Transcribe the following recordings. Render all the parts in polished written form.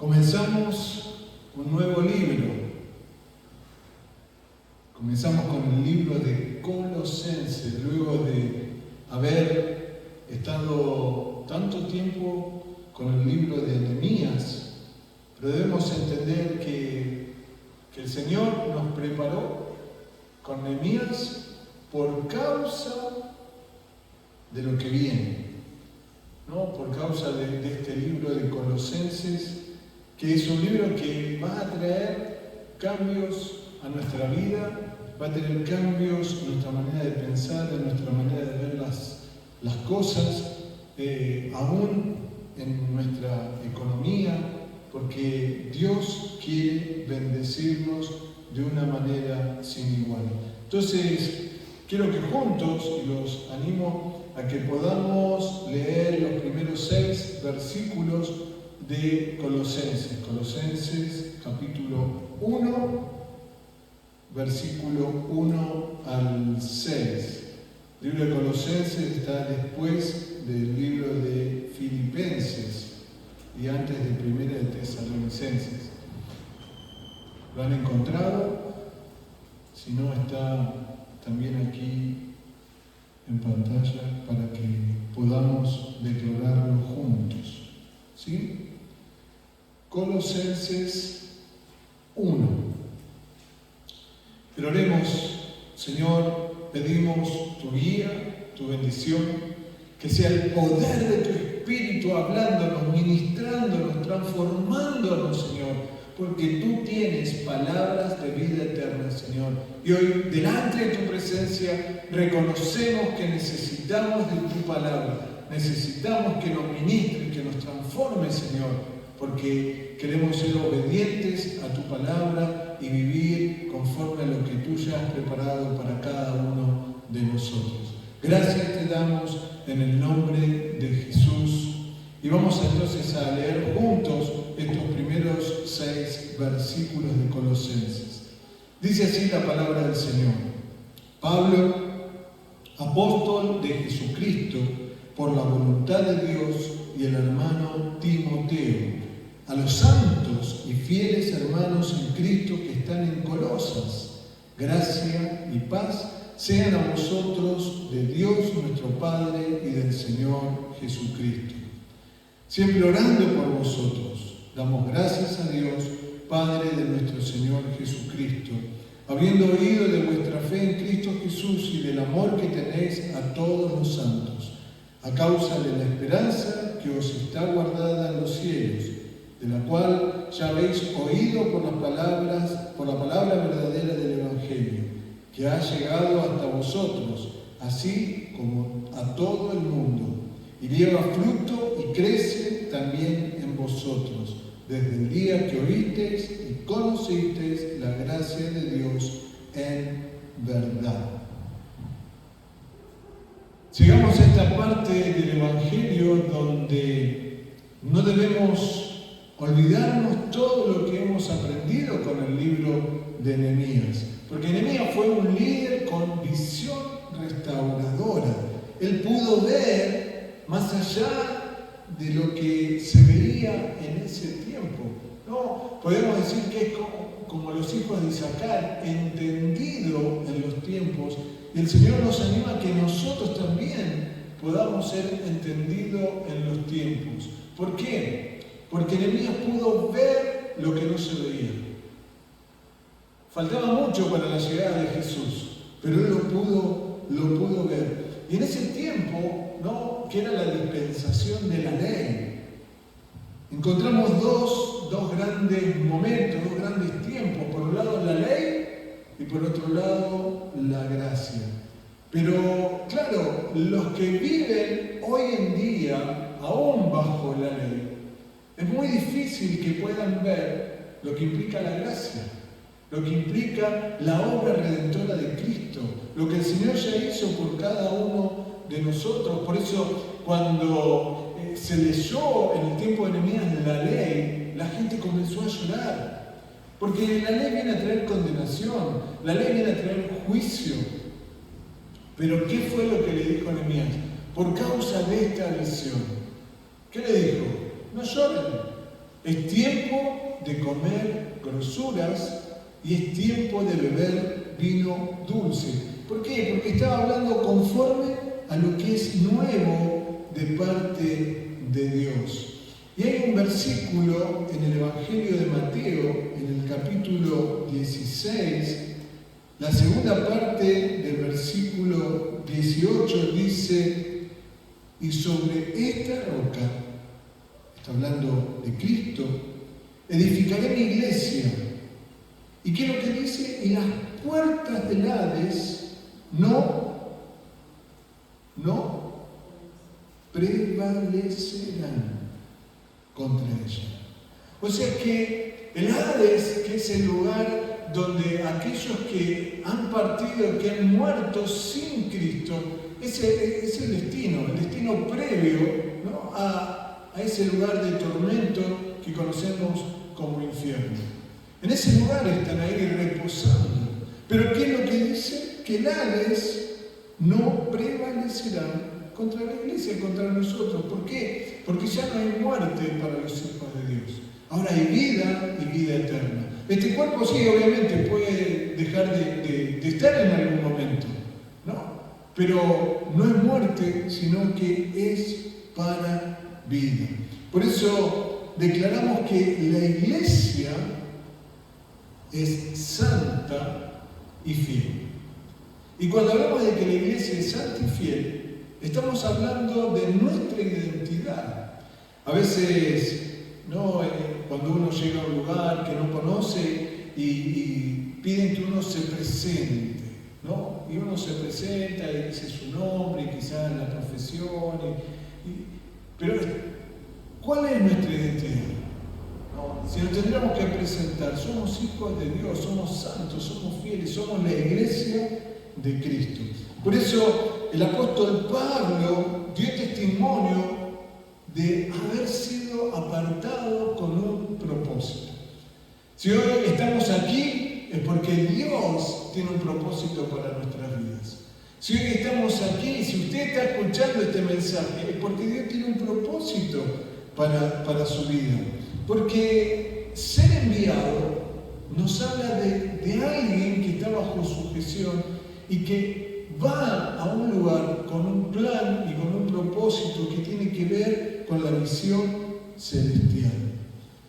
Comenzamos un nuevo libro. Comenzamos con el libro de Colosenses, luego de haber estado tanto tiempo con el libro de Nehemías, pero debemos entender que el Señor nos preparó con Nehemías por causa de lo que viene, ¿no? Por causa de este libro de Colosenses, que es un libro que va a traer cambios a nuestra vida, va a tener cambios en nuestra manera de pensar, en nuestra manera de ver las cosas, aún en nuestra economía, porque Dios quiere bendecirnos de una manera sin igual. Entonces, quiero que juntos, y los animo a que podamos leer los primeros 6 versículos de Colosenses. Colosenses capítulo 1, versículo 1 al 6. El libro de Colosenses está después del libro de Filipenses y antes de Primera de Tesalonicenses. ¿Lo han encontrado? Si no, está también aquí en pantalla para que podamos declararlo juntos. ¿Sí? Colosenses 1. Pero oremos, Señor, pedimos tu guía, tu bendición, que sea el poder de tu Espíritu hablándonos, ministrándonos, transformándonos, Señor, porque tú tienes palabras de vida eterna, Señor. Y hoy, delante de tu presencia, reconocemos que necesitamos de tu palabra, necesitamos que nos ministre, que nos transforme, Señor, porque queremos ser obedientes a tu palabra y vivir conforme a lo que tú ya has preparado para cada uno de nosotros. Gracias te damos en el nombre de Jesús. Y vamos entonces a leer juntos estos primeros 6 versículos de Colosenses. Dice así la palabra del Señor. Pablo, apóstol de Jesucristo, por la voluntad de Dios, y el hermano Timoteo, a los santos y fieles hermanos en Cristo que están en Colosas, gracia y paz sean a vosotros de Dios nuestro Padre y del Señor Jesucristo. Siempre orando por vosotros, damos gracias a Dios, Padre de nuestro Señor Jesucristo, habiendo oído de vuestra fe en Cristo Jesús y del amor que tenéis a todos los santos, a causa de la esperanza que os está guardada en los cielos, de la cual ya habéis oído por la palabra verdadera del Evangelio, que ha llegado hasta vosotros, así como a todo el mundo, y lleva fruto y crece también en vosotros, desde el día que oísteis y conocisteis la gracia de Dios en verdad. Sigamos esta parte del Evangelio donde no debemos olvidarnos todo lo que hemos aprendido con el libro de Nehemías, porque Nehemías fue un líder con visión restauradora. Él pudo ver más allá de lo que se veía en ese tiempo, ¿no? Podemos decir que es como los hijos de Isaacar, entendido en los tiempos, y el Señor nos anima a que nosotros también podamos ser entendidos en los tiempos. ¿Por qué? Porque Nehemías pudo ver lo que no se veía. Faltaba mucho para la llegada de Jesús, pero él lo pudo ver. Y en ese tiempo, ¿no?, que era la dispensación de la ley, encontramos dos grandes momentos, dos grandes tiempos. Por un lado la ley y por otro lado la gracia. Pero claro, los que viven hoy en día, aún bajo la ley, es muy difícil que puedan ver lo que implica la gracia, lo que implica la obra redentora de Cristo, lo que el Señor ya hizo por cada uno de nosotros. Por eso, cuando se leyó en el tiempo de Nehemías la ley, la gente comenzó a llorar, porque la ley viene a traer condenación, la ley viene a traer juicio. Pero ¿qué fue lo que le dijo Nehemías? Por causa de esta visión, ¿qué le dijo? No lloren, Es tiempo de comer grosuras y es tiempo de beber vino dulce. ¿Por qué? Porque estaba hablando conforme a lo que es nuevo de parte de Dios. Y hay un versículo en el Evangelio de Mateo, en el capítulo 16, la segunda parte del versículo 18 dice: y sobre esta roca, está hablando de Cristo, edificaré mi iglesia. ¿Y qué es lo que dice? Y las puertas del Hades no prevalecerán contra ella. O sea que el Hades, que es el lugar donde aquellos que han partido, que han muerto sin Cristo, es el destino previo, ¿no?, a ese lugar de tormento que conocemos como infierno. En ese lugar están ahí reposando. Pero ¿qué es lo que dice? Que el Hades no prevalecerá contra la iglesia, contra nosotros. ¿Por qué? Porque ya no hay muerte para los hijos de Dios. Ahora hay vida y vida eterna. Este cuerpo sí, obviamente, puede dejar de estar en algún momento, ¿no? Pero no es muerte, sino que es para vida. Por eso declaramos que la iglesia es santa y fiel. Y cuando hablamos de que la iglesia es santa y fiel, estamos hablando de nuestra identidad. A veces, ¿no?, cuando uno llega a un lugar que no conoce y piden que uno se presente, ¿no? Y uno se presenta y dice su nombre, quizás la profesión. Pero, ¿cuál es nuestra identidad? ¿No? Si nos tendríamos que presentar, somos hijos de Dios, somos santos, somos fieles, somos la iglesia de Cristo. Por eso el apóstol Pablo dio testimonio de haber sido apartado con un propósito. Si hoy estamos aquí es porque Dios tiene un propósito para nuestras vidas. Si hoy estamos aquí, si usted está escuchando este mensaje, es porque Dios tiene un propósito para su vida. Porque ser enviado nos habla de alguien que está bajo sujeción y que va a un lugar con un plan y con un propósito que tiene que ver con la visión celestial.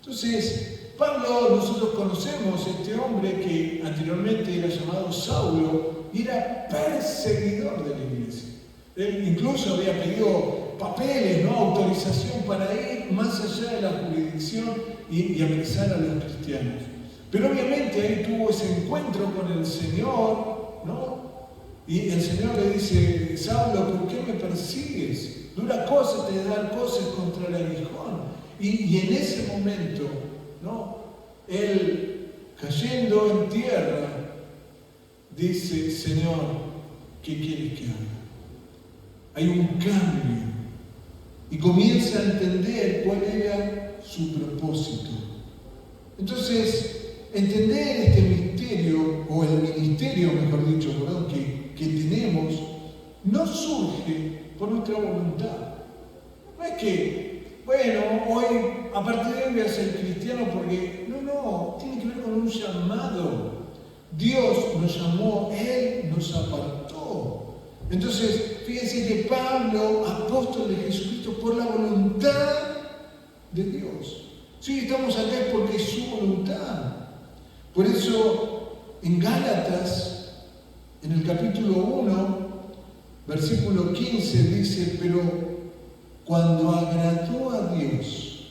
Entonces, Pablo, nosotros conocemos este hombre que anteriormente era llamado Saulo y era perseguidor de la iglesia. Él incluso había pedido papeles, ¿no?, autorización para ir más allá de la jurisdicción y apresar a los cristianos. Pero obviamente ahí tuvo ese encuentro con el Señor, ¿no? Y el Señor le dice: Saulo, ¿por qué me persigues? Dura cosa te dar cosas contra el aguijón. Y en ese momento, ¿no?, él, cayendo en tierra, dice: Señor, ¿qué quieres que haga? Hay un cambio. Y comienza a entender cuál era su propósito. Entonces, entender este misterio, o el ministerio, mejor dicho, perdón, que tenemos, no surge por nuestra voluntad. No es que, bueno, hoy a partir de hoy voy a ser cristiano porque, no, tiene que ver con un llamado. Dios nos llamó, Él nos apartó. Entonces, fíjense que Pablo, apóstol de Jesucristo, por la voluntad de Dios. Sí, estamos acá es porque es su voluntad. Por eso, en Gálatas, en el capítulo 1, versículo 15, dice: pero cuando agradó a Dios,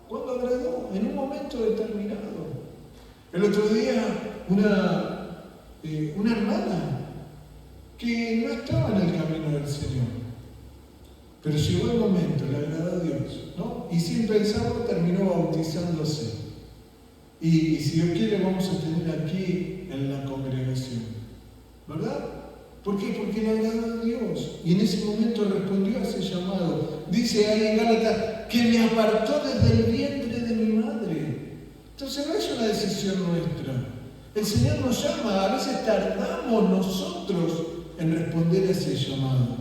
¿cuándo agradó? En un momento determinado. El otro día, una hermana que no estaba en el camino del Señor, pero llegó el momento, le agradó a Dios, ¿no? Y sin pensarlo terminó bautizándose. Y si Dios quiere, vamos a tener aquí en la congregación, ¿verdad? ¿Por qué? Porque le agradó a Dios. Y en ese momento respondió a ese llamado. Dice ahí en Gálatas: que me apartó desde el vientre de mi madre. Entonces no es una decisión nuestra. El Señor nos llama, a veces tardamos nosotros en responder a ese llamado.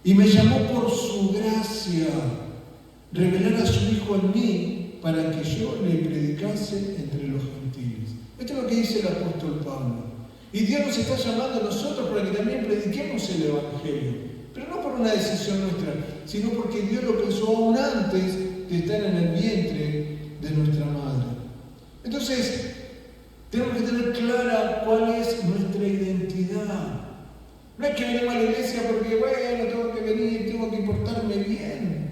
Y me llamó por su gracia, revelar a su Hijo en mí, para que yo le predicase entre los gentiles. Esto es lo que dice el apóstol Pablo. Y Dios nos está llamando a nosotros para que también prediquemos el Evangelio. Pero no por una decisión nuestra, sino porque Dios lo pensó aún antes de estar en el vientre de nuestra madre. Entonces, tenemos que tener clara cuál es nuestra identidad. No es que venimos a la iglesia porque, bueno, tengo que venir, tengo que portarme bien.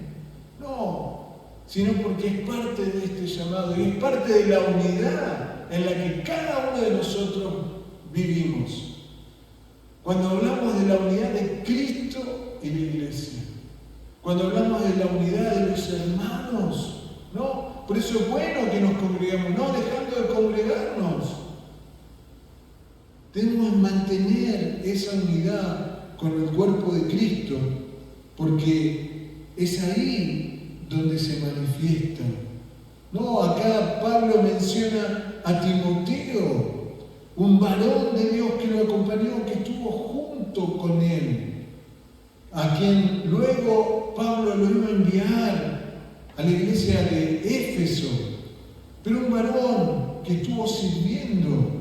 No, sino porque es parte de este llamado y es parte de la unidad en la que cada uno de nosotros vivimos. Cuando hablamos de la unidad de Cristo y la iglesia, cuando hablamos de la unidad de los hermanos, ¿no? Por eso es bueno que nos congregamos, no dejando de congregarnos. Debemos mantener esa unidad con el cuerpo de Cristo, porque es ahí donde se manifiesta. No, acá Pablo menciona a Timoteo, un varón de Dios que lo acompañó, que estuvo junto con él, a quien luego Pablo lo iba a enviar a la iglesia de Éfeso, pero un varón que estuvo sirviendo.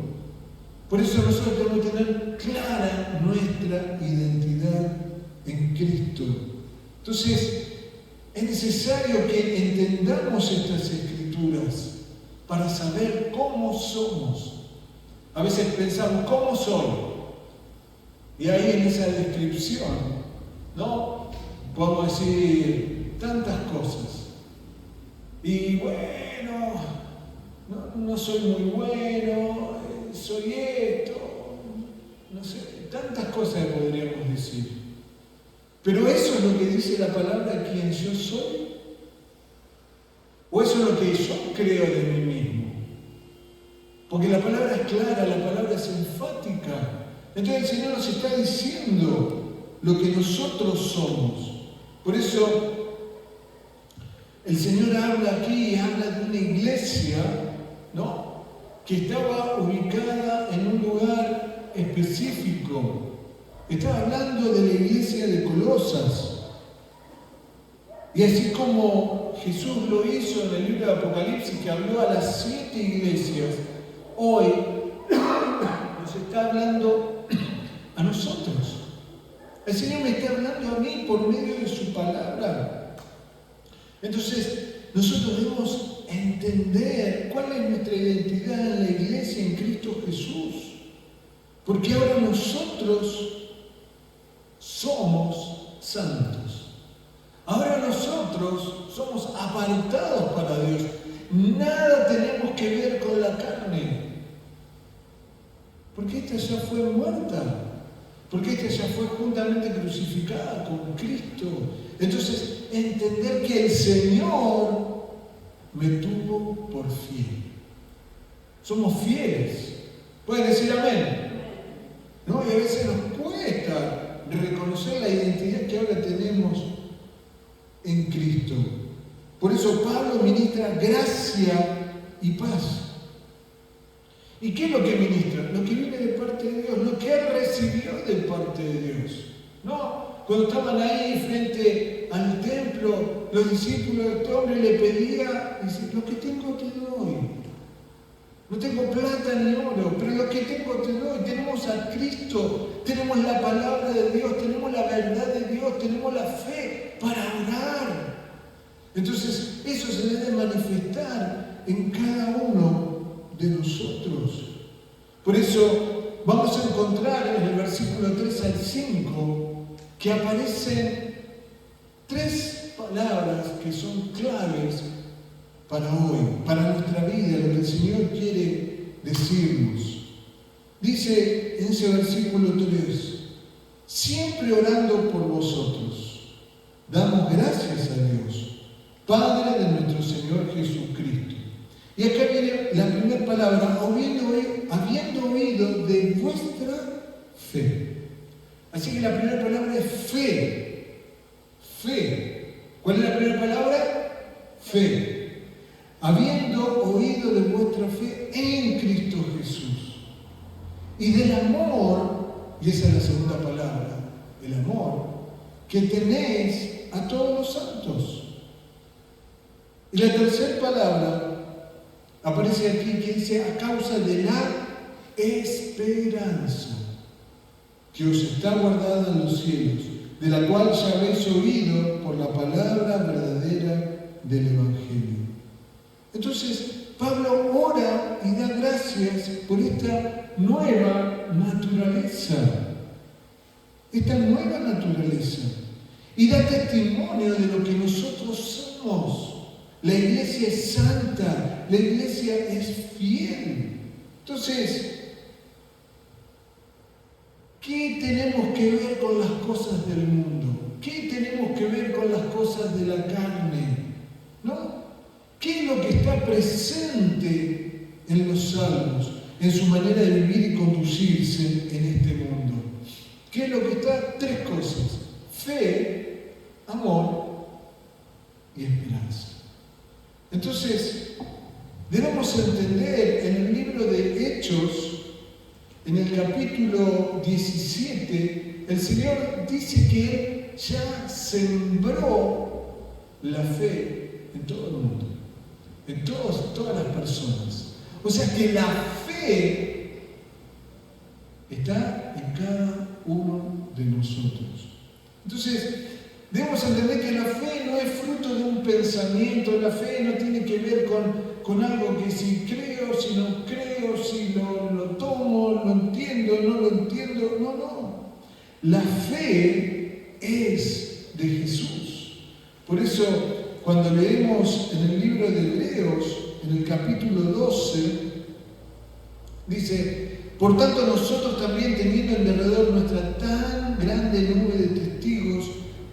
Por eso nosotros tenemos que tener clara nuestra identidad en Cristo. Entonces, es necesario que entendamos estas escrituras para saber cómo somos. A veces pensamos, ¿cómo soy? Y ahí en esa descripción, ¿no? Podemos decir tantas cosas. Y bueno, no soy muy bueno, soy esto, no sé, tantas cosas podríamos decir. Pero eso es lo que dice la palabra, quién yo soy. O eso es lo que yo creo de mí mismo. Porque la palabra es clara, la palabra es enfática. Entonces el Señor nos está diciendo lo que nosotros somos. Por eso el Señor habla aquí, habla de una iglesia, ¿no?, que estaba ubicada en un lugar específico. Estaba hablando de la iglesia de Colosas. Y así como Jesús lo hizo en el libro de Apocalipsis, que habló a las 7 iglesias, hoy nos está hablando a nosotros. El Señor me está hablando a mí por medio de su palabra. Entonces, nosotros debemos entender cuál es nuestra identidad en la iglesia en Cristo Jesús. Porque ahora nosotros somos santos. Ahora nosotros somos apartados para Dios. Nada tenemos que ver con la carne. Porque esta ya fue muerta. Porque esta ya fue juntamente crucificada con Cristo. Entonces, entender que el Señor me tuvo por fiel. Somos fieles. ¿Pueden decir amén? ¿No? Y a veces nos cuesta reconocer la identidad que ahora tenemos en Cristo. Por eso Pablo ministra gracia y paz. ¿Y qué es lo que ministra? Lo que viene de parte de Dios, lo que él recibió de parte de Dios. ¿No? Cuando estaban ahí frente al templo, los discípulos de este hombre le pedían, dice, lo que tengo te doy. No tengo plata ni oro, pero lo que tengo te doy. Tenemos a Cristo, tenemos la palabra de Dios, tenemos la verdad de Dios, tenemos la fe para orar. Entonces, eso se debe manifestar en cada uno de nosotros. Por eso, vamos a encontrar en el versículo 3 al 5 que aparecen 3 palabras que son claves para hoy, para nuestra vida, lo que el Señor quiere decirnos. Dice en ese versículo 3, siempre orando por vosotros, damos gracias a Dios, Padre de nuestro Señor Jesucristo. Y acá viene la primera palabra, habiendo oído de vuestra fe. Así que la primera palabra es fe. Fe. ¿Cuál es la primera palabra? Fe. Habiendo oído de vuestra fe en Cristo Jesús. Y del amor, y esa es la segunda palabra, el amor, que tenéis a todos los santos. Y la tercera palabra aparece aquí que dice a causa de la esperanza que os está guardada en los cielos, de la cual ya habéis oído por la palabra verdadera del Evangelio. Entonces, Pablo ora y da gracias por esta nueva naturaleza. Esta nueva naturaleza. Y da testimonio de lo que nosotros somos. La iglesia es santa, la iglesia es fiel. Entonces, ¿qué tenemos que ver con las cosas del mundo? ¿Qué tenemos que ver con las cosas de la carne? ¿No? ¿Qué es lo que está presente en los salmos, en su manera de vivir y conducirse en este mundo? ¿Qué es lo que está? Tres cosas: fe, amor y esperanza. Entonces, debemos entender en el libro de Hechos, en el capítulo 17, el Señor dice que Él ya sembró la fe en todo el mundo, en todas las personas. O sea que la fe está en cada uno de nosotros. Entonces, debemos entender que la fe no es fruto de un pensamiento, la fe no tiene que ver con algo que si creo, si no creo, si lo tomo, lo entiendo, no lo entiendo. No. La fe es de Jesús. Por eso, cuando leemos en el libro de Hebreos, en el capítulo 12, dice: por tanto nosotros también, teniendo en derredor nuestra tan grande nube de testigos,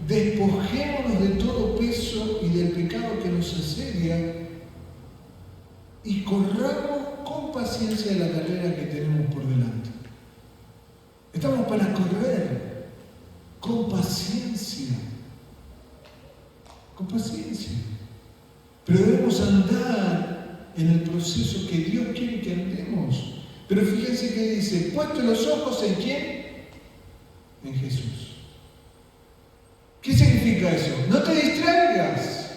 despojémonos de todo peso y del pecado que nos asedia y corramos con paciencia la carrera que tenemos por delante. Estamos para correr con paciencia. Con paciencia. Pero debemos andar en el proceso que Dios quiere que andemos. Pero fíjense que dice: puesto los ojos en ¿quién? En Jesús. ¿Qué significa eso? No te distraigas.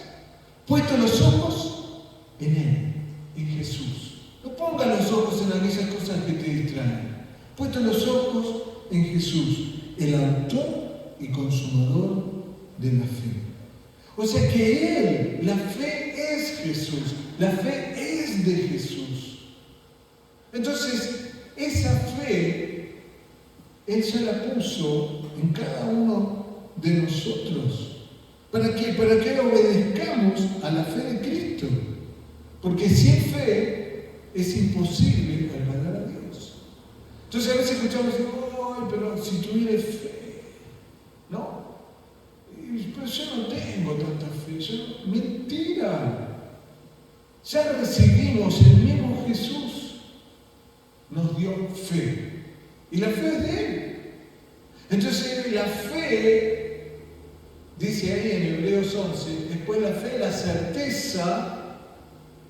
Puesto los ojos en Él, en Jesús. No pongas los ojos en aquellas cosas que te distraen. Puesto los ojos en Jesús, el autor y consumador de la fe. O sea que Él, la fe es Jesús, la fe es de Jesús. Entonces, esa fe, Él ya la puso en cada uno de nosotros. ¿Para qué? Para que obedezcamos a la fe de Cristo. Porque sin fe es imposible agradar a Dios. Entonces a veces escuchamos: ¡ay, pero si tuviera fe! ¿No? Pero yo no tengo tanta fe. Mentira. Ya recibimos, el mismo Jesús nos dio fe. Y la fe es de Él. Entonces la fe, dice ahí en Hebreos 11, después la fe es la certeza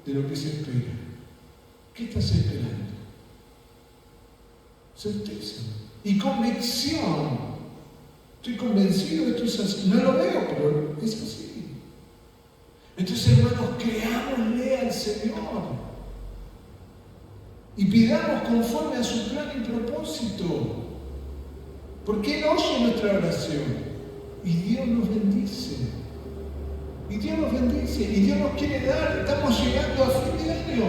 de lo que se espera. ¿Qué estás esperando? Certeza. Y convicción. Estoy convencido de que esto es así. No lo veo, pero es así. Entonces, hermanos, creámosle al Señor. Y pidamos conforme a su plan y propósito. Porque Él oye nuestra oración. Y Dios nos bendice. Y Dios nos bendice. Y Dios nos quiere dar. Estamos llegando a fin de año.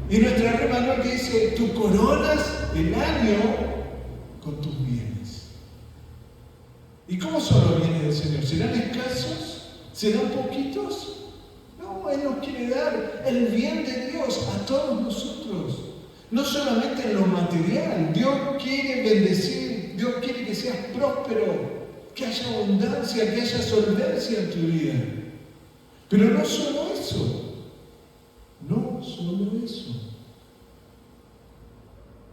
Y nuestra Rey Manuel que dice: tú coronas el año con tus bienes. ¿Y cómo son los bienes del Señor? ¿Serán escasos? ¿Serán poquitos? No, Él nos quiere dar el bien de Dios a todos nosotros. No solamente en lo material. Dios quiere bendecir. Dios quiere que seas próspero, que haya abundancia, que haya solvencia en tu vida. Pero no solo eso. No solo eso.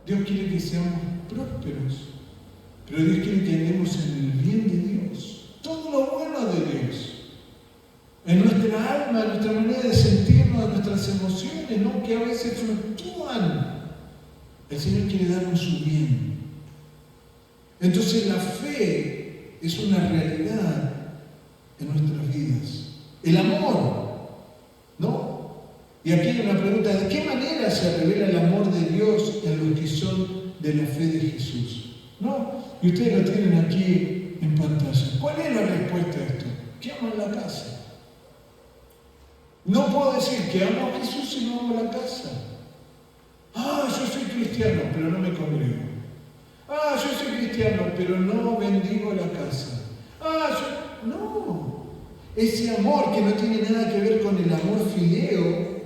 Dios quiere que seamos prósperos, pero Dios quiere que andemos en el bien de Dios. Todo lo bueno de Dios. En nuestra alma, en nuestra manera de sentirnos, en nuestras emociones, ¿no? Que a veces fluctúan. El Señor quiere darnos su bien. Entonces la fe es una realidad en nuestras vidas. El amor Y aquí hay una pregunta: ¿de qué manera se revela el amor de Dios en los que son de la fe de Jesús? ¿No? Y ustedes lo tienen aquí en pantalla. ¿Cuál es la respuesta a esto? Que aman la casa. No puedo decir que amo a Jesús si no amo la casa. Yo soy cristiano, pero no me congrego. Yo soy cristiano, pero no bendigo la casa. No. Ese amor que no tiene nada que ver con el amor fileo,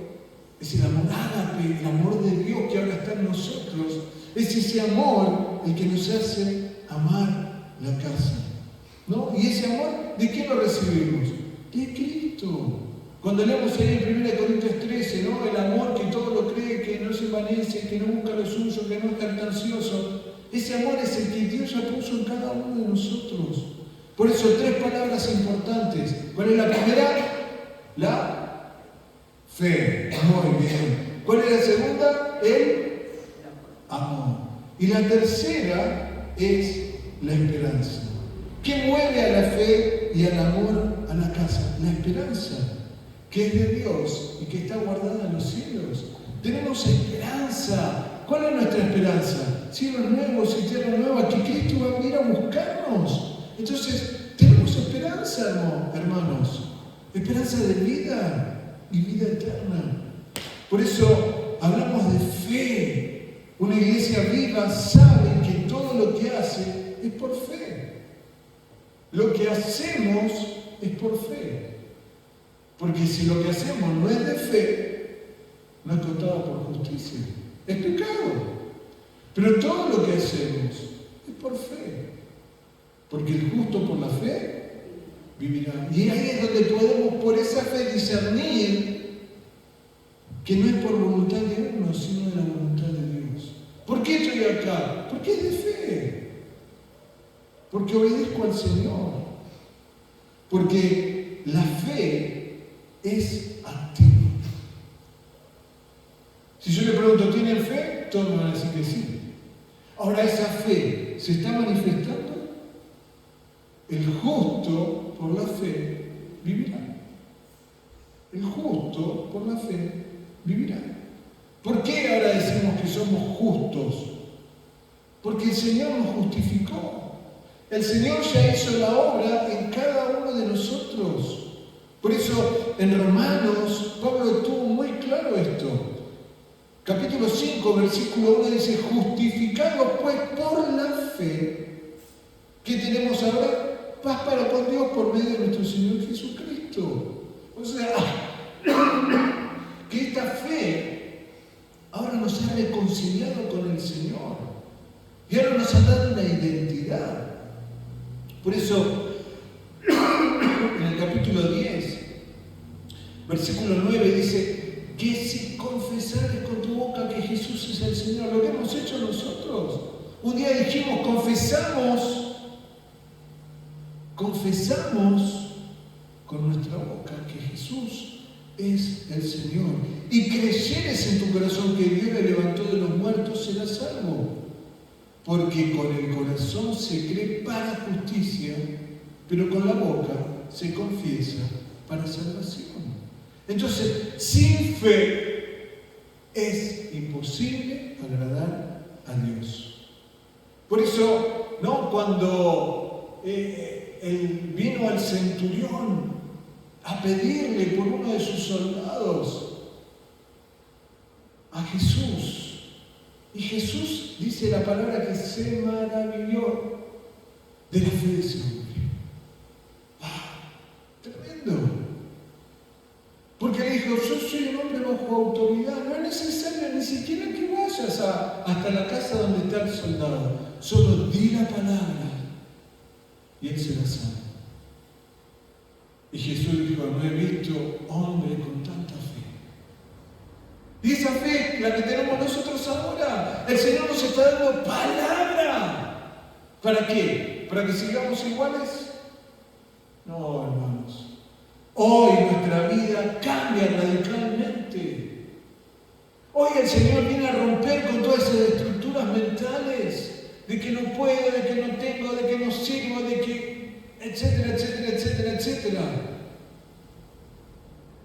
es el amor ágape, el amor de Dios que ahora está en nosotros. Es ese amor el que nos hace amar la casa, ¿no? Y ese amor, ¿de qué lo recibimos? De Cristo. Cuando leemos ahí en 1 Corintios 13, ¿no? El amor que todo lo cree, que no se envanece, que no busca lo suyo, que no es jactancioso. Ese amor es el que Dios ya puso en cada uno de nosotros. Por eso 3 palabras importantes. ¿Cuál es la primera? La fe. Muy bien. ¿Cuál es la segunda? El amor. Y la tercera es la esperanza. ¿Qué mueve a la fe y al amor a la casa? La esperanza, que es de Dios y que está guardada en los cielos. Tenemos esperanza. ¿Cuál es nuestra esperanza? Cielos nuevos y tierra nueva, que Cristo va a venir a buscarnos. Entonces, tenemos esperanza, hermanos. Esperanza de vida y vida eterna. Por eso hablamos de fe. Una iglesia viva sabe que todo lo que hace es por fe. Lo que hacemos es por fe. Porque si lo que hacemos no es de fe, no es contado por justicia. Es pecado. Pero todo lo que hacemos es por fe. Porque el justo por la fe vivirá. Y ahí es donde podemos por esa fe discernir que no es por voluntad de uno, sino de la voluntad de Dios. ¿Por qué estoy acá? Porque es de fe. Porque obedezco al Señor. Porque la fe es activa. Si yo le pregunto, ¿tienen fe? Todos me van a decir que sí. Ahora, ¿esa fe se está manifestando? El justo por la fe vivirá. El justo por la fe vivirá. ¿Por qué ahora decimos que somos justos? Porque el Señor nos justificó. El Señor ya hizo la obra en cada uno de nosotros. Por eso en Romanos Pablo tuvo muy claro esto. Capítulo 5, versículo 1 dice: justificados pues por la fe, ¿qué tenemos ahora? Paz para con Dios por medio de nuestro Señor Jesucristo. O sea, que esta fe ahora nos ha reconciliado con el Señor. Y ahora nos ha dado una identidad. Por eso, en el capítulo 10, versículo 9 dice que si confesares con tu boca que Jesús es el Señor, lo que hemos hecho nosotros. Un día dijimos, confesamos con nuestra boca que Jesús es el Señor. Y creyeres en tu corazón que Dios le levantó de los muertos, serás salvo. Porque con el corazón se cree para justicia, pero con la boca se confiesa para salvación. Entonces, sin fe es imposible agradar a Dios. Por eso, ¿no? Cuando él vino al centurión a pedirle por uno de sus soldados a Jesús, y Jesús dice la palabra que se maravilló de la fe de ese hombre. Tremendo. Porque le dijo, yo soy un hombre bajo autoridad, no es necesario ni siquiera que vayas hasta la casa donde está el soldado. Solo di la palabra y él será salvo. Y Jesús dijo, no he visto hombre con tanta fe. Y esa fe, la que tenemos nosotros ahora, el Señor nos está dando palabra. ¿Para qué? ¿Para que sigamos iguales? No, hermanos. Hoy nuestra vida cambia radicalmente. Hoy el Señor viene a romper con todas esas estructuras mentales de que no puedo, de que no tengo, de que no sirvo, de que etcétera, etcétera, etcétera, etcétera.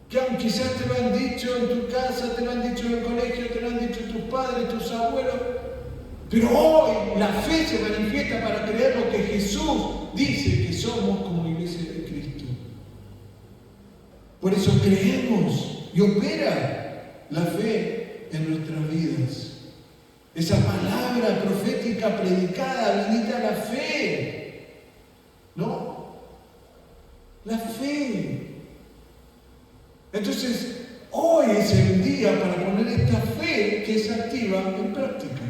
que aunque quizás te lo han dicho en tu casa, te lo han dicho en el colegio, te lo han dicho tus padres, tus abuelos, pero hoy la fe se manifiesta para creer lo que Jesús dice que somos como iglesia de Cristo. Por eso creemos y opera la fe en nuestras vidas. Esa palabra profética predicada habilita la fe. ¿No? La fe. Entonces, hoy es el día para poner esta fe que es activa en práctica.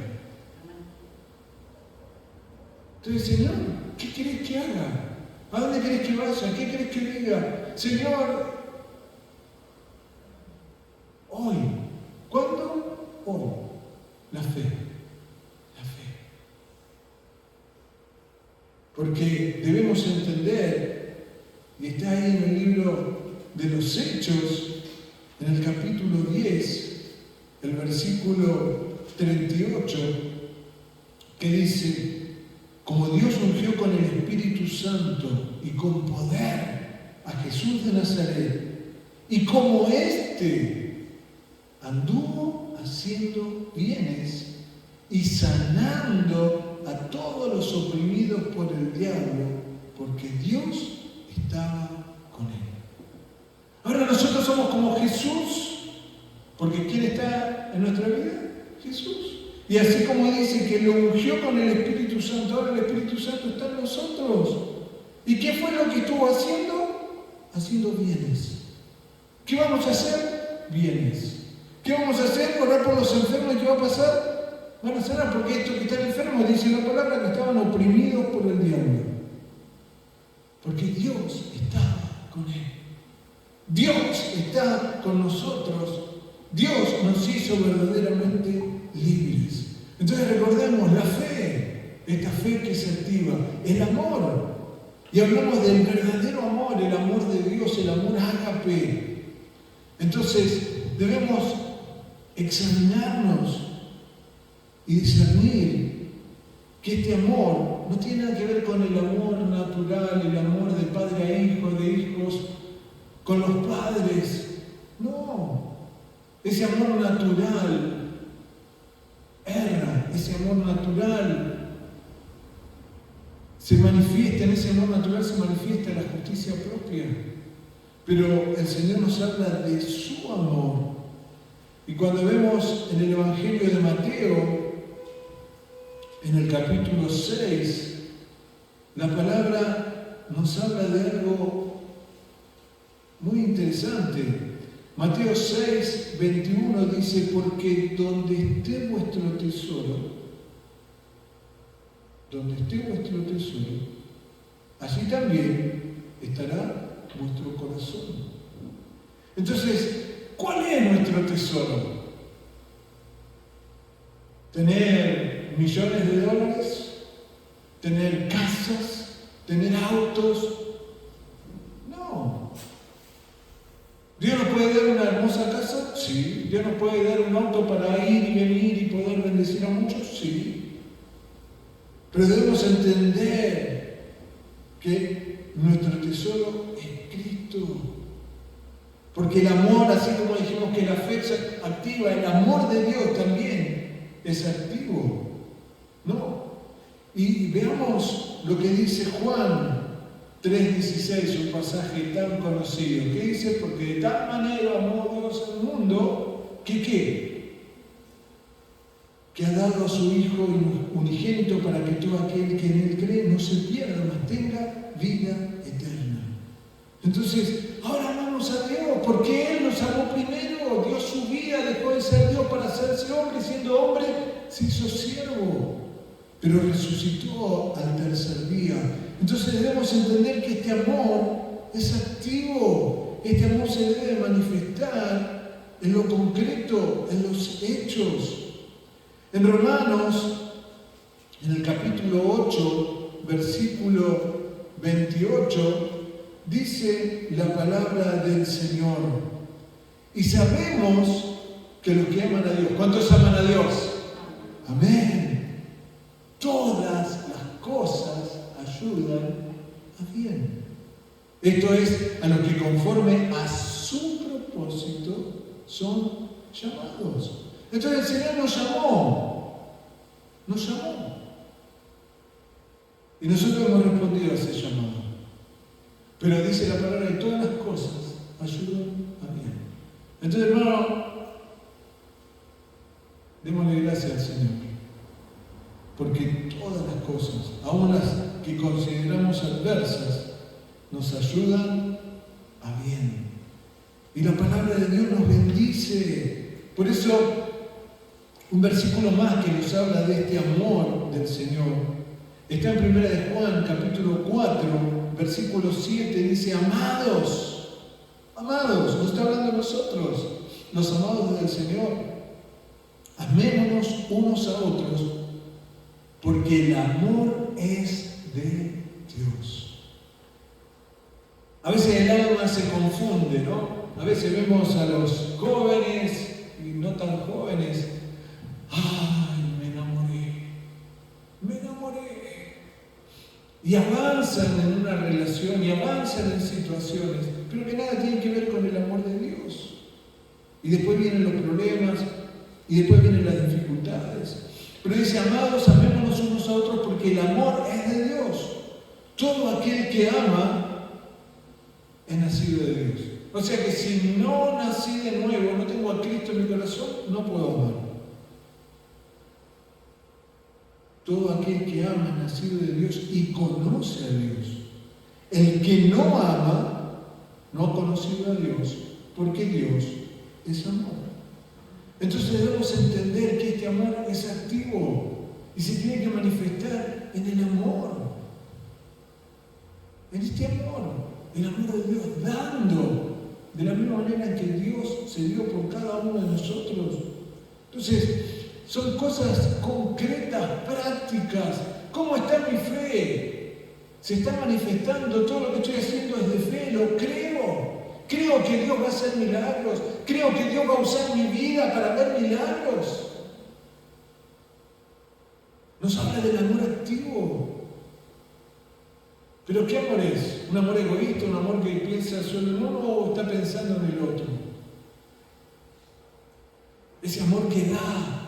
Entonces, Señor, ¿qué querés que haga? ¿A dónde querés que vaya? ¿Qué querés que diga? Señor, hoy. ¿Cuándo? Hoy. La fe. La fe. Porque debemos entender, y está ahí en el libro de los Hechos, en el capítulo 10, el versículo 38, que dice: como Dios ungió con el Espíritu Santo y con poder a Jesús de Nazaret, y como éste anduvo haciendo bienes y sanando a todos los oprimidos por el diablo, porque Dios estaba con él. Ahora nosotros somos como Jesús, porque ¿quién está en nuestra vida? Jesús. Y así como dice que lo ungió con el Espíritu Santo, ahora el Espíritu Santo está en nosotros. ¿Y qué fue lo que estuvo haciendo? Haciendo bienes. ¿Qué vamos a hacer? Bienes. ¿Qué vamos a hacer? Orar por los enfermos. ¿Y qué va a pasar? Van a sanar, porque estos que están enfermos, dice la palabra, que estaban oprimidos por el diablo. Porque Dios estaba con él. Dios está con nosotros. Dios nos hizo verdaderamente libres. Entonces recordemos la fe, esta fe que se activa, el amor. Y hablamos del verdadero amor, el amor de Dios, el amor ágape. Entonces debemos examinarnos y discernir que este amor no tiene nada que ver con el amor natural, el amor de padre a hijo, de hijos con los padres. No, ese amor natural erra, ese amor natural se manifiesta, en ese amor natural se manifiesta la justicia propia. Pero el Señor nos habla de su amor. Y cuando vemos en el Evangelio de Mateo, en el capítulo 6, la palabra nos habla de algo muy interesante. Mateo 6, 21 dice: porque donde esté vuestro tesoro, allí también estará vuestro corazón. Entonces, ¿cuál es nuestro tesoro? ¿Tener millones de dólares? ¿Tener casas? ¿Tener autos? No. ¿Dios nos puede dar una hermosa casa? Sí. ¿Dios nos puede dar un auto para ir y venir y poder bendecir a muchos? Sí. Pero debemos entender que nuestro tesoro es Cristo. Porque el amor, así como dijimos que la fe es activa, el amor de Dios también es activo. ¿No? Y veamos lo que dice Juan 3:16, un pasaje tan conocido, que dice: porque de tal manera amó Dios al mundo, que ha dado a su Hijo unigénito para que todo aquel que en Él cree no se pierda, mas tenga vida eterna. Entonces, ahora amamos a Dios, porque Él nos amó primero, dio su vida, dejó de ser Dios para hacerse hombre, siendo hombre se hizo siervo, pero resucitó al tercer día. Entonces debemos entender que este amor es activo, este amor se debe manifestar en lo concreto, en los hechos. En Romanos, en el capítulo 8, versículo 28, dice la palabra del Señor: y sabemos que los que aman a Dios, ¿cuántos aman a Dios? Amén. Todas las cosas ayudan a bien. Esto es a lo que conforme a su propósito propósito son llamados. Entonces el Señor nos llamó. Y nosotros hemos respondido a ese llamado. Pero dice la palabra que todas las cosas ayudan a bien. Entonces, hermano, démosle gracias al Señor. Porque todas las cosas, aun las que consideramos adversas, nos ayudan a bien. Y la palabra de Dios nos bendice. Por eso, un versículo más que nos habla de este amor del Señor está en 1 de Juan, capítulo 4, versículo 7, dice: amados, nos está hablando de nosotros, los amados del Señor, amémonos unos a otros, porque el amor es de Dios. A veces el alma se confunde, ¿no? A veces vemos a los jóvenes y no tan jóvenes. ¡Ay, me enamoré! Y avanzan en una relación y avanzan en situaciones, pero que nada tiene que ver con el amor de Dios. Y después vienen los problemas y después vienen las dificultades. Pero dice: amados, amémonos unos a otros, porque el amor es de Dios. Todo aquel que ama es nacido de Dios. O sea que si no nací de nuevo, no tengo a Cristo en mi corazón, no puedo amar. Todo aquel que ama es nacido de Dios y conoce a Dios. El que no ama no ha conocido a Dios, porque Dios es amor. Entonces debemos entender que este amor es activo y se tiene que manifestar en el amor. En este amor, el amor de Dios, dando de la misma manera que Dios se dio por cada uno de nosotros. Entonces, son cosas concretas, prácticas. ¿Cómo está mi fe? Se está manifestando, todo lo que estoy haciendo es de fe, lo creo. Creo que Dios va a hacer milagros. Creo que Dios va a usar mi vida para ver milagros. Nos habla del amor activo. ¿Pero qué amor es? ¿Un amor egoísta? ¿Un amor que piensa solo en uno o está pensando en el otro? Ese amor que da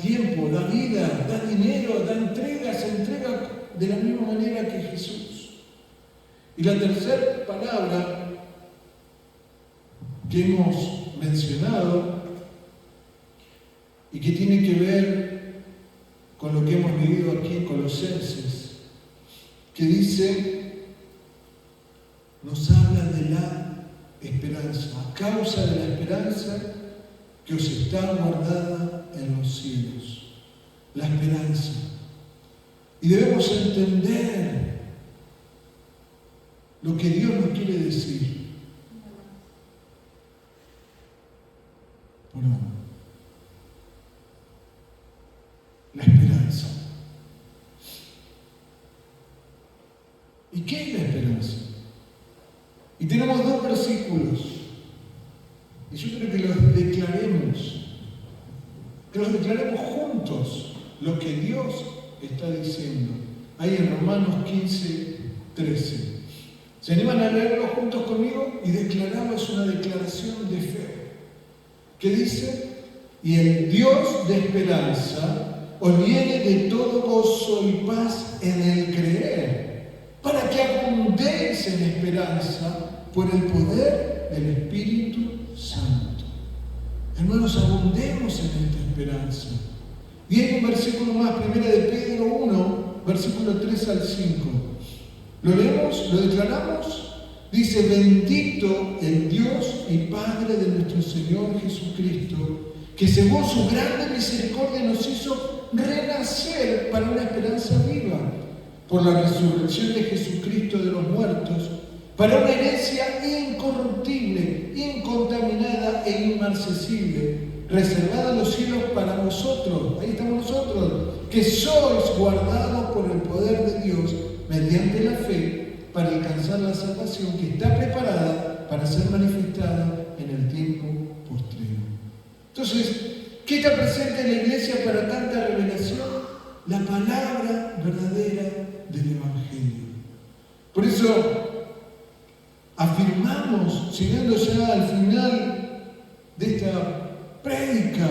tiempo, da vida, da dinero, da entrega, se entrega de la misma manera que Jesús. Y la tercera palabra que hemos mencionado y que tiene que ver con lo que hemos leído aquí en Colosenses, que dice, nos habla de la esperanza, a causa de la esperanza que os está guardada en los cielos, la esperanza. Y debemos entender lo que Dios nos quiere decir. Bueno, la esperanza. ¿Y qué es la esperanza? Y tenemos dos versículos, y yo creo que los declaremos juntos lo que Dios está diciendo. Ahí en Romanos 15, 13. ¿Se animan a leerlo juntos conmigo? Y declaramos una declaración de fe. ¿Qué dice? Y el Dios de esperanza os llene de todo gozo y paz en el creer, para que abundéis en esperanza por el poder del Espíritu Santo. Hermanos, abundemos en esta esperanza. Y hay un versículo más, 1 de Pedro 1, versículo 3 al 5. ¿Lo leemos? ¿Lo declaramos? Dice: bendito el Dios y Padre de nuestro Señor Jesucristo, que según su grande misericordia nos hizo renacer para una esperanza viva, por la resurrección de Jesucristo de los muertos, para una herencia incorruptible, incontaminada e inmarcesible, reservada en los cielos para vosotros. Ahí estamos nosotros, que sois guardados por el poder de Dios mediante la fe, para alcanzar la salvación que está preparada para ser manifestada en el tiempo postrero. Entonces, ¿qué está presente en la iglesia para tanta revelación? La palabra verdadera del Evangelio. Por eso afirmamos estamos llegando ya al final de esta prédica,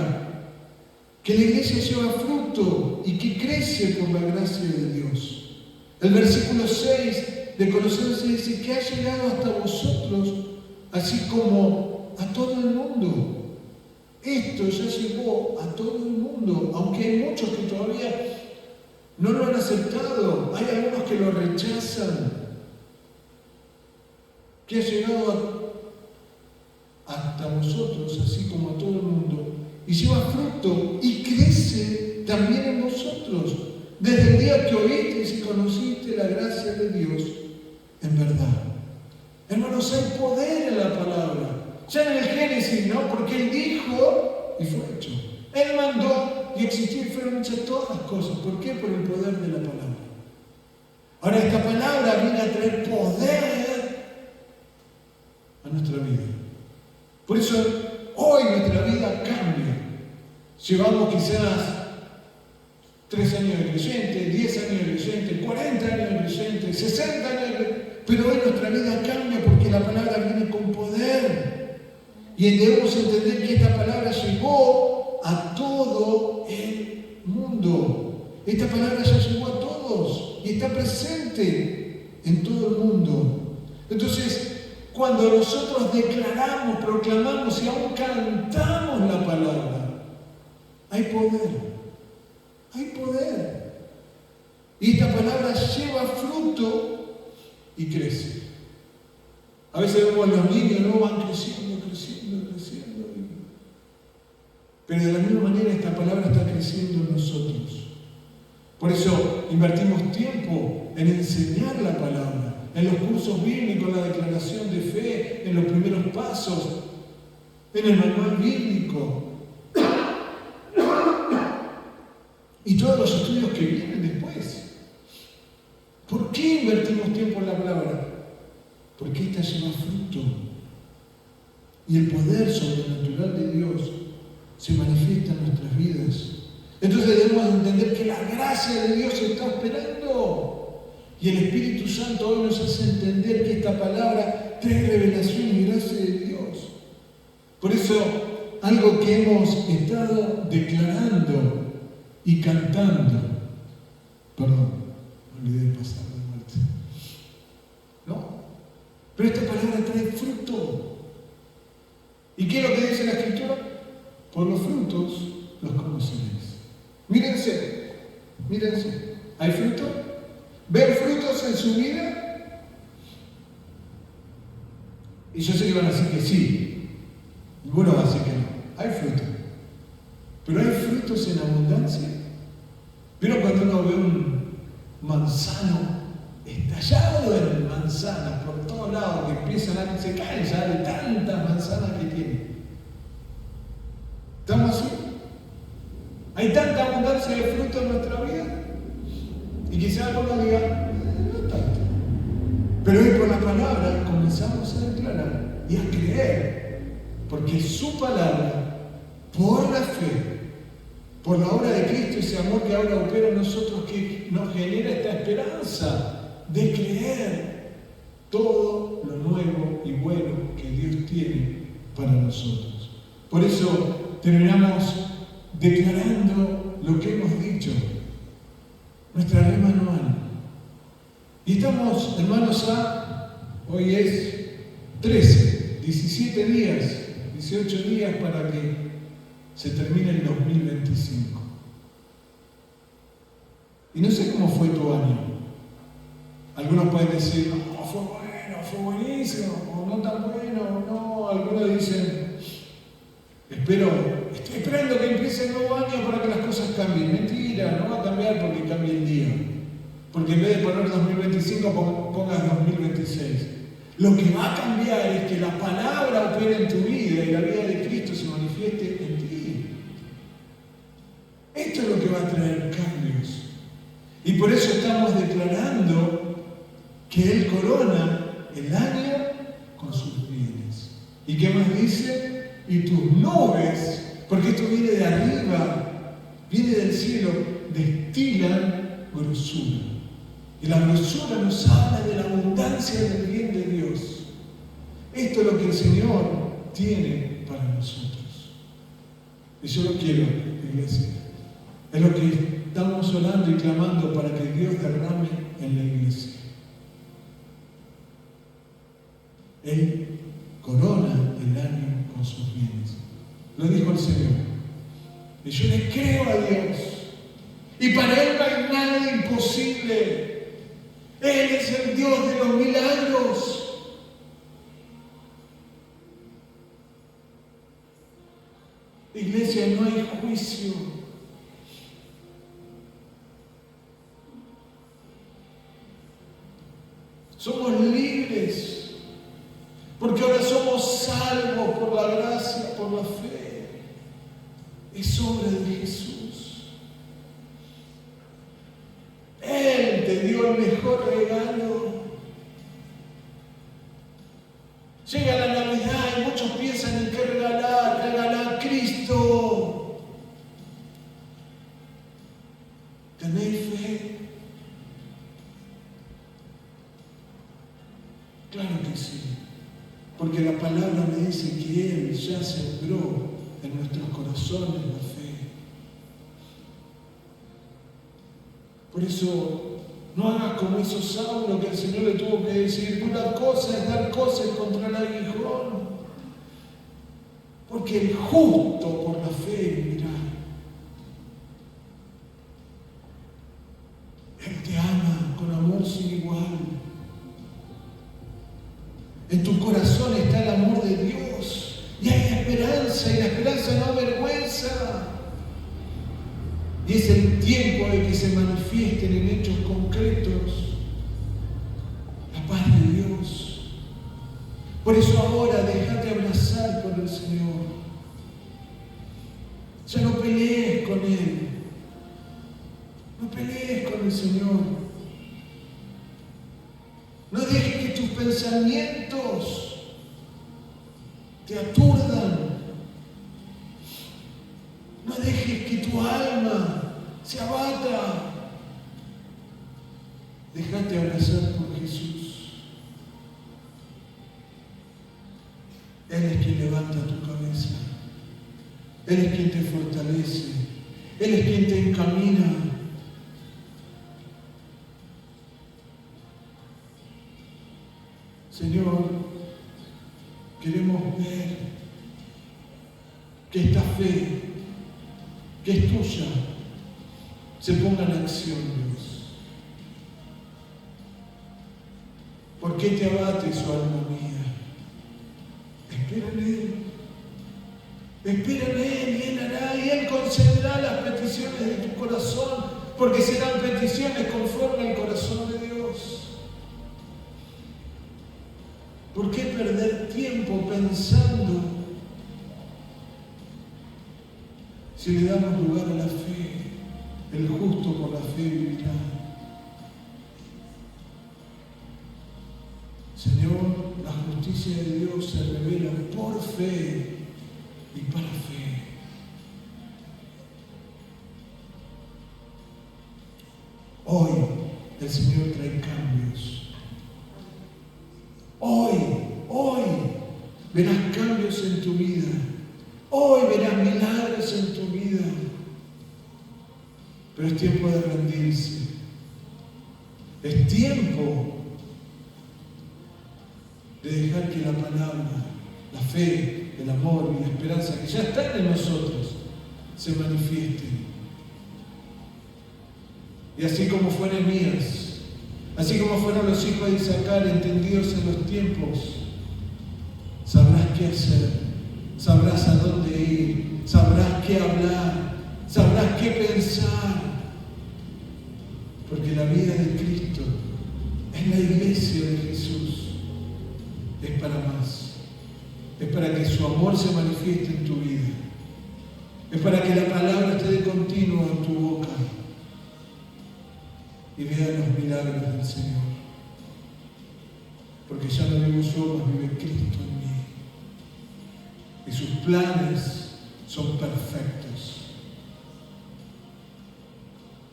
que la iglesia lleva fruto y que crece por la gracia de Dios. El versículo 6 de Colosenses dice que ha llegado hasta vosotros, así como a todo el mundo. Esto ya llegó a todo el mundo, aunque hay muchos que todavía no lo han aceptado, hay algunos que lo rechazan, que ha llegado hasta vosotros, así como a todo el mundo, y lleva fruto y crece también en vosotros, desde el día que oísteis y conociste la gracia de Dios en verdad. Hermanos, hay poder en la palabra. Ya en el Génesis, ¿no? Porque Él dijo y fue hecho. Él mandó y existió y fueron hechas todas las cosas. ¿Por qué? Por el poder de la palabra. Ahora, esta palabra viene a traer poder a nuestra vida. Por eso, hoy nuestra vida cambia. Llevamos quizás 3 años de creyente, 10 años de creyente, 40 años de creyente, 60 años de creyente, pero hoy nuestra vida cambia porque la palabra viene con poder. Y debemos entender que esta palabra llegó a todo el mundo. Esta palabra ya llegó a todos y está presente en todo el mundo. Entonces, cuando nosotros declaramos, proclamamos y aún cantamos la palabra, hay poder. Hay poder. Y esta palabra lleva fruto y crece. A veces vemos a los niños, ¿no? Van creciendo. Pero de la misma manera esta palabra está creciendo en nosotros. Por eso invertimos tiempo en enseñar la palabra, en los cursos bíblicos, la declaración de fe, en los primeros pasos, en el manual bíblico. Y todos los estudios que vienen después. ¿Por qué invertimos tiempo en la palabra? Porque esta lleva fruto. Y el poder sobrenatural de Dios se manifiesta en nuestras vidas. Entonces debemos entender que la gracia de Dios está esperando. Y el Espíritu Santo hoy nos hace entender que esta palabra trae revelación y gracia de Dios. Por eso, algo que hemos estado declarando y cantando. Perdón, me olvidé de pasar de muerte. ¿No? Pero esta palabra trae fruto. ¿Y qué es lo que dice la Escritura? Por los frutos los conoceréis. Mírense. ¿Hay fruto? ¿Ven frutos en su vida? Y yo sé que van a decir que sí. Ninguno va a decir que no. Hay fruto. Pero hay frutos en abundancia. ¿Vieron cuando uno ve un manzano estallado en manzanas por todos lados, que empiezan a se caen ya de tantas manzanas que tiene? ¿Estamos así? Hay tanta abundancia de fruto en nuestra vida. Y quizás alguno diga, no tanto. Pero hoy por la palabra comenzamos a declarar y a creer, porque su palabra, por la fe, por la obra de Cristo, ese amor que ahora opera en nosotros, que nos genera esta esperanza de creer todo lo nuevo y bueno que Dios tiene para nosotros. Por eso terminamos declarando lo que hemos dicho, nuestra rema anual. Y estamos, hermanos, hoy es 13, 17 días, 18 días para que se termina el 2025. Y no sé cómo fue tu año. Algunos pueden decir, no, fue bueno, fue buenísimo, o no tan bueno, no. Algunos dicen, estoy esperando que empiece el nuevo año para que las cosas cambien. Mentira, no va a cambiar porque cambie el día. Porque en vez de poner 2025, pongas 2026. Lo que va a cambiar es que la palabra opere en tu vida y la vida de Cristo se manifieste en ti. Esto es lo que va a traer cambios. Y por eso estamos declarando que Él corona el año con sus bienes. ¿Y qué más dice? Y tus nubes, porque esto viene de arriba, viene del cielo, destilan grosura. Y la grosura nos habla de la abundancia del bien de Dios. Esto es lo que el Señor tiene para nosotros. Y yo lo quiero, iglesia. Es lo que estamos orando y clamando para que Dios derrame en la iglesia. Él corona el año con sus bienes. Lo dijo el Señor. Y yo le creo a Dios. Y para Él no hay nada imposible. Él es el Dios de los milagros. Iglesia, no hay juicio. Somos libres, porque ahora somos salvos por la gracia, por la fe. Es obra de Jesús. Él te dio el mejor regalo. Llega la Navidad y muchos piensan en qué regalar. Regalar Cristo. ¿Tenéis fe? Claro que sí. Porque la palabra me dice que Él ya sembró en nuestros corazones la fe. Por eso, no hagas como hizo Saulo, que el Señor le tuvo que decir: una cosa es dar cosas contra el aguijón. Porque el justo por la fe vivirá. Él te ama con amor sin igual. En tu corazón está el amor de Dios. Y hay esperanza, y la esperanza no avergüenza. Y es el tiempo de que se manifiesten en hechos concretos la paz de Dios. Por eso ahora déjate abrazar por el Señor. Ya no pelees con Él. No pelees con el Señor. No dejes que tus pensamientos te aturdan. No dejes que tu alma se abata. Déjate abrazar por Jesús. Él es quien levanta tu cabeza. Él es quien te fortalece. Él es quien te encamina. Señor, queremos ver que esta fe que es tuya se ponga en acción, Dios. ¿Por qué te abate su alma mía? Espera en Él. Espera en Él y Él hará, y Él concederá las peticiones de tu corazón, porque serán peticiones conforme al corazón de Dios. ¿Por qué perder tiempo pensando si le damos lugar a la fe? El justo por la fe vivirá. Señor, la justicia de Dios se revela por fe y para fe. Hoy el Señor trae cambios. Hoy verás cambios en tu vida. Hoy verás milagros en tu vida. Pero es tiempo de rendirse. Es tiempo de dejar que la palabra, la fe, el amor y la esperanza que ya están en nosotros se manifiesten. Y así como fue Nehemías, así como fueron los hijos de Isaacar entendidos en los tiempos, sabrás qué hacer, sabrás a dónde ir, sabrás qué hablar, sabrás qué pensar. Porque la vida de Cristo es la iglesia de Jesús. Es para más. Es para que su amor se manifieste en tu vida. Es para que la palabra esté de continuo en tu boca y veas los milagros del Señor. Porque ya no vivo yo, mas vive Cristo en mí. Y sus planes son perfectos.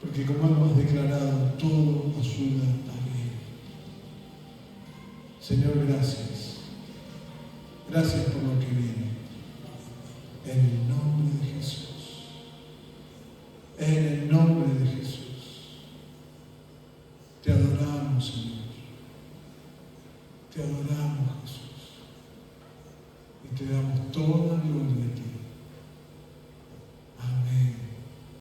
Porque como hemos declarado, todo ayuda a bien. Señor, gracias. Gracias por lo que viene. En el nombre de Jesús. En el nombre de Jesús. Te adoramos, Señor. Te adoramos, Jesús. Y te damos toda gloria a ti.